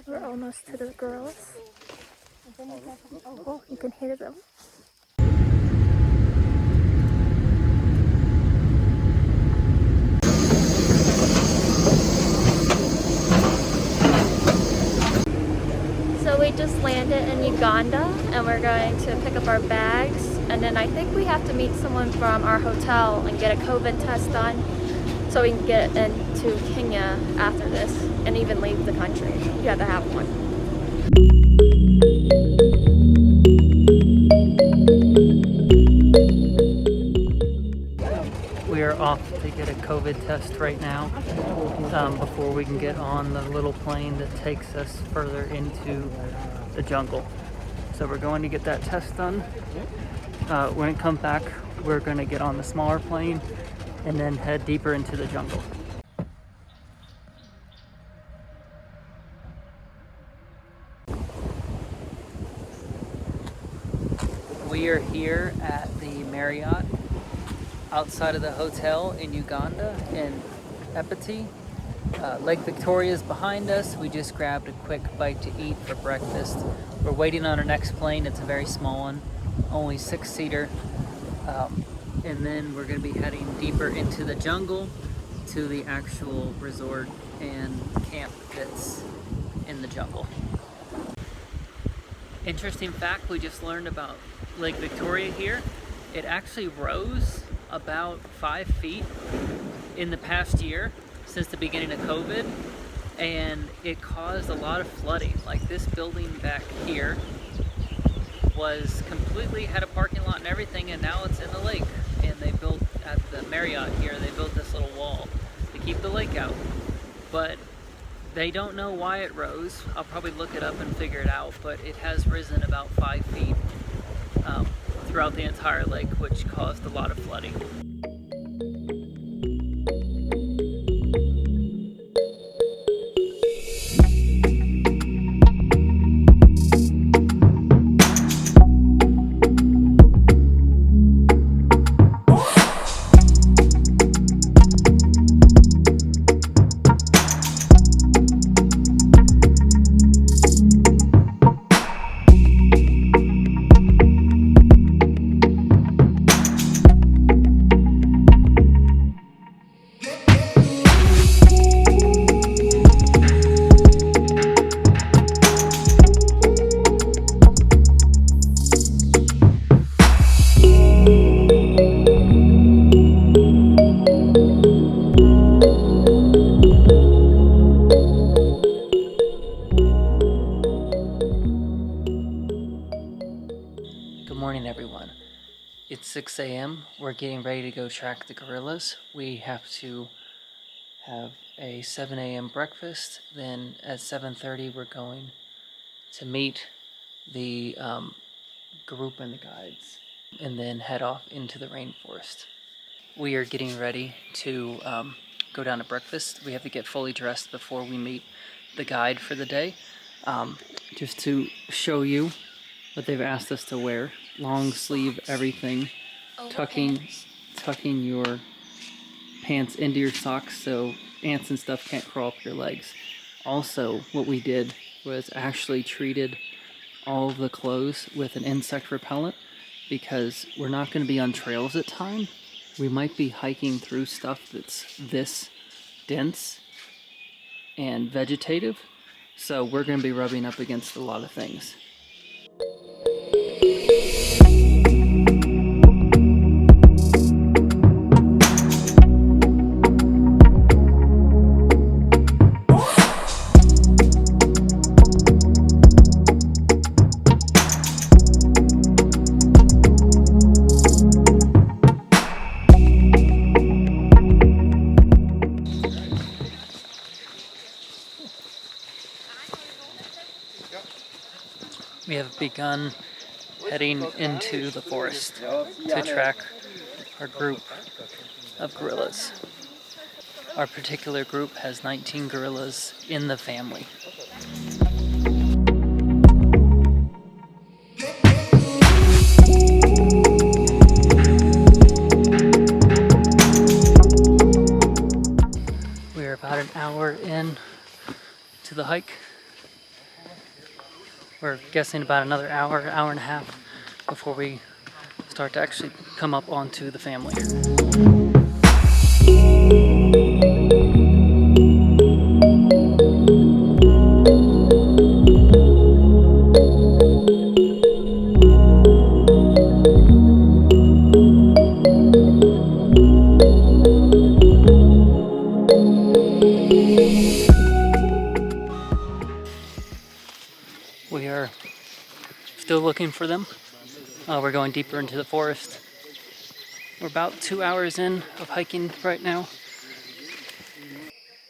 We're almost to the gorillas. Oh, you can hear them. So we just landed in Uganda and we're going to pick up our bags, and then I think we have to meet someone from our hotel and get a COVID test done so we can get into Kenya after this and even leave the country. You have to have one. We are off to get a COVID test right now before we can get on the little plane that takes us further into the jungle. So we're going to get that test done. When it comes back, we're going to get on the smaller plane and then head deeper into the jungle. We are here at the Marriott outside of the hotel in Uganda in Epeti. Lake Victoria is behind us. We just grabbed a quick bite to eat for breakfast. We're waiting on our next plane. It's a very small one, only 6-seater. And then we're going to be heading deeper into the jungle to the actual resort and camp that's in the jungle. Interesting fact we just learned about Lake Victoria here. It actually rose about 5 feet in the past year since the beginning of COVID, and it caused a lot of flooding. Like this building back here was completely had a parking lot and everything, and now it's in the lake. And they built at the Marriott here, they built this little wall to keep the lake out, but they don't know why it rose. I'll probably look it up and figure it out, but it has risen about 5 feet throughout the entire lake, which caused a lot of flooding. Good morning, everyone. It's 6 a.m. We're getting ready to go track the gorillas. We have to have a 7 a.m. breakfast. Then at 7:30 we're going to meet the group and the guides, and then head off into the rainforest. We are getting ready to go down to breakfast. We have to get fully dressed before we meet the guide for the day. Just to show you what they've asked us to wear: long sleeve everything, tucking your pants into your socks so ants and stuff can't crawl up your legs. Also, what we did was actually treated all of the clothes with an insect repellent, because we're not going to be on trails at time. We might be hiking through stuff that's this dense and vegetative, so we're going to be rubbing up against a lot of things. We have begun heading into the forest to track our group of gorillas. Our particular group has 19 gorillas in the family. We're about an hour in to the hike, We're guessing about another hour, hour and a half before we start to actually come up onto the family. We are still looking for them. We're going deeper into the forest. We're about 2 hours in of hiking right now.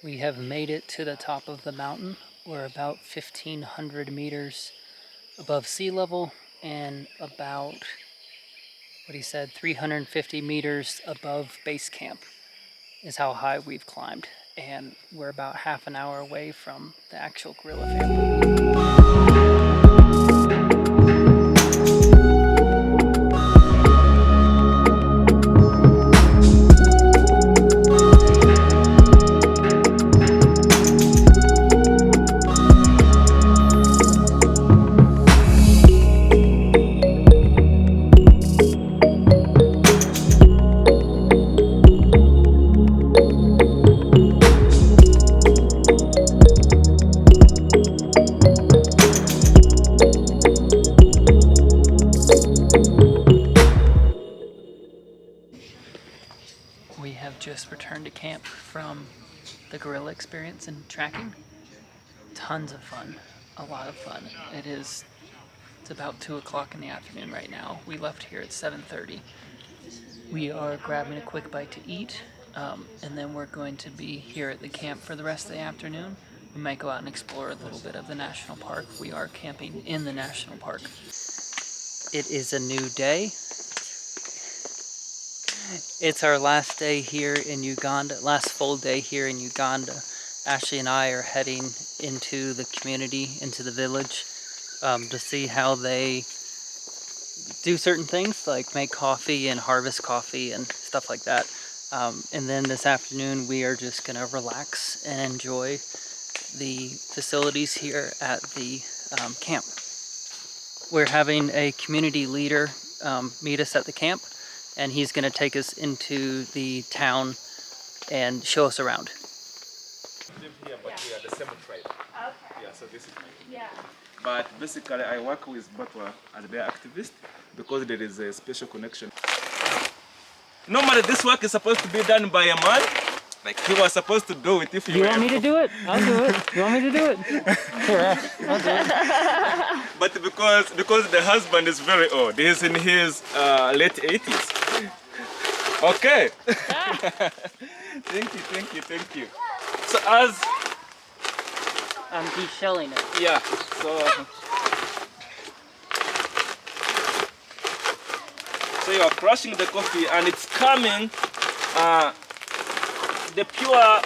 We have made it to the top of the mountain. We're about 1,500 meters above sea level and about, what he said, 350 meters above base camp is how high we've climbed. And we're about half an hour away from the actual gorilla family. We have just returned to camp from the gorilla experience and tracking. Tons of fun, a lot of fun. It's about 2 o'clock in the afternoon right now. We left here at 7:30. We are grabbing a quick bite to eat, and then we're going to be here at the camp for the rest of the afternoon. We might go out and explore a little bit of the national park. We are camping in the national park. It is a new day. It's our last day here in Uganda, last full day here in Uganda. Ashley and I are heading into the community, into the village, to see how they do certain things like make coffee and harvest coffee and stuff like that. And then this afternoon we are just gonna relax and enjoy the facilities here at the camp. We're having a community leader meet us at the camp, and he's gonna take us into the town and show us around. Live here, but we are the same tribe. Okay. Yeah, so this is my Yeah. But basically, I work with Batwa as their activist because there is a special connection. Normally, this work is supposed to be done by a man. Like he was supposed to do it if you You were want me to do it? I'll do it. You want me to do it? Here, I'll do it. But because the husband is very old, he's in his late 80s. Okay. Thank you. So as I'm de-shelling it. yeah, so you are crushing the coffee and it's coming. The pure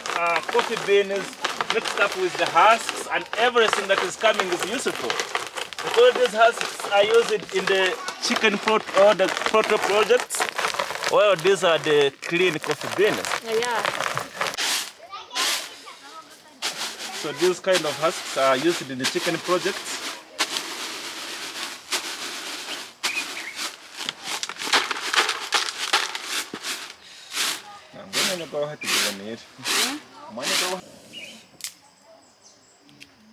coffee bean is mixed up with the husks, and everything that is coming is useful. Because these husks are used in the chicken or the proto projects. Well, these are the clean coffee beans. Yeah. So these kind of husks are used in the chicken projects. I'm gonna go ahead and it.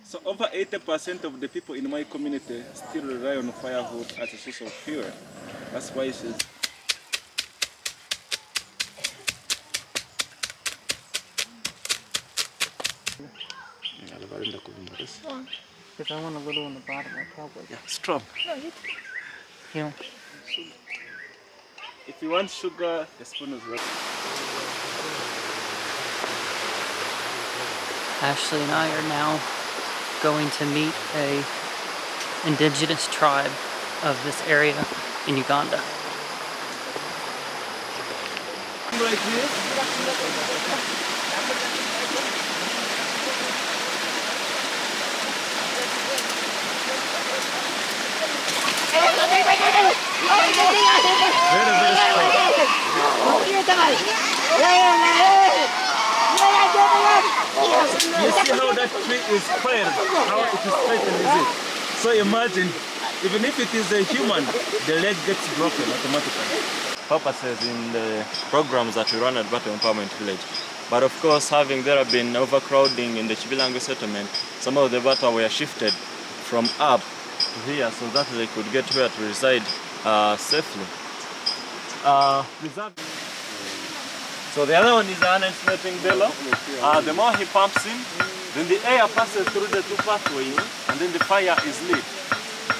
So over 80% of the people in my community still rely on firewood as a source of fuel. That's why it's If I want a little in the bottom, I probably. yeah, strong. You know. If you want sugar, the spoon is right. Ashley and I are now going to meet a indigenous tribe of this area in Uganda. Right here. You see how that tree is squared, how it is straightened, is it? So imagine, even if it is a human, the leg gets broken automatically. Purposes in the programs that we run at Battle Empowerment Village. But of course, there have been overcrowding in the Chibilango settlement, some of the Bata were shifted from up to here so that they could get where to reside safely. So the other one is an insulating bellow. The more he pumps in, then the air passes through the two pathways and then the fire is lit.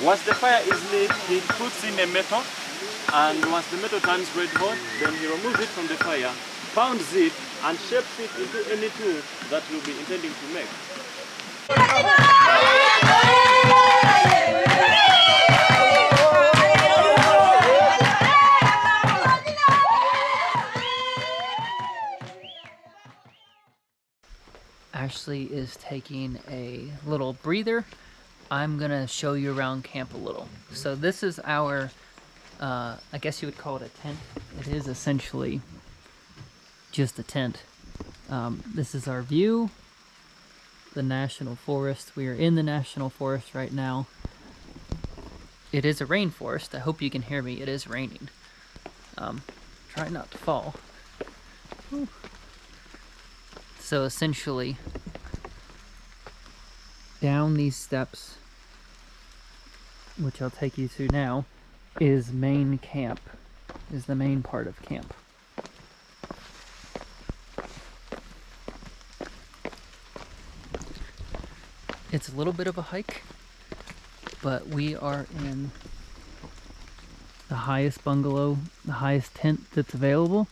Once the fire is lit, he puts in a metal, and once the metal turns red hot, then he removes it from the fire, pounds it, and shapes it into any tool that we'll be intending to make. Ashley is taking a little breather. I'm gonna show you around camp a little. So this is our, I guess you would call it a tent. It is essentially just a tent. This is our view, the National Forest. We are in the National Forest right now. It is a rainforest. I hope you can hear me. It is raining. Try not to fall. Whew. So essentially, down these steps, which I'll take you to now, is main camp, is the main part of camp. It's a little bit of a hike, but we are in the highest bungalow, the highest tent that's available.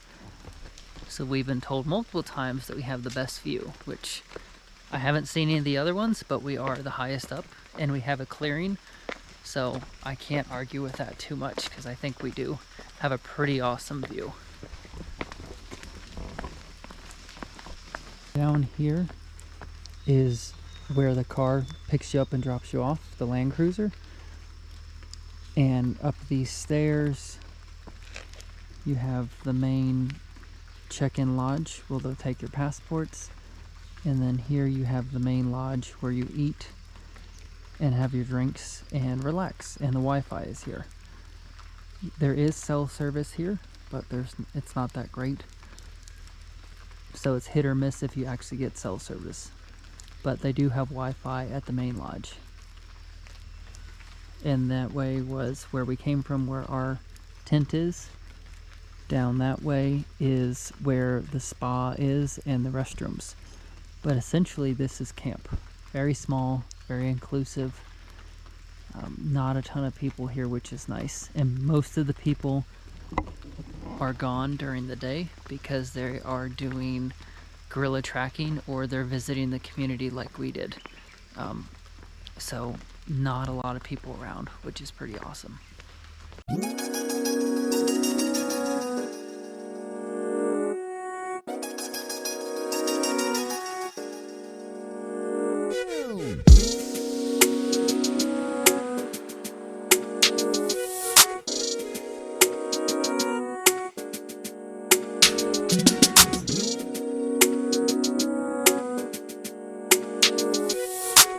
So we've been told multiple times that we have the best view, which I haven't seen any of the other ones, but we are the highest up and we have a clearing. So I can't argue with that too much because I think we do have a pretty awesome view. Down here is where the car picks you up and drops you off, the Land Cruiser. And up these stairs, you have the main check-in lodge where they'll take your passports, and then here you have the main lodge where you eat and have your drinks and relax, and the Wi-Fi is here. There is cell service here, but it's not that great, so it's hit or miss if you actually get cell service, but they do have Wi-Fi at the main lodge. And that way was where we came from, where our tent is. Down that way is where the spa is and the restrooms. But essentially this is camp. Very small, very inclusive. Not a ton of people here, which is nice. And most of the people are gone during the day because they are doing guerrilla tracking or they're visiting the community like we did. So not a lot of people around, which is pretty awesome.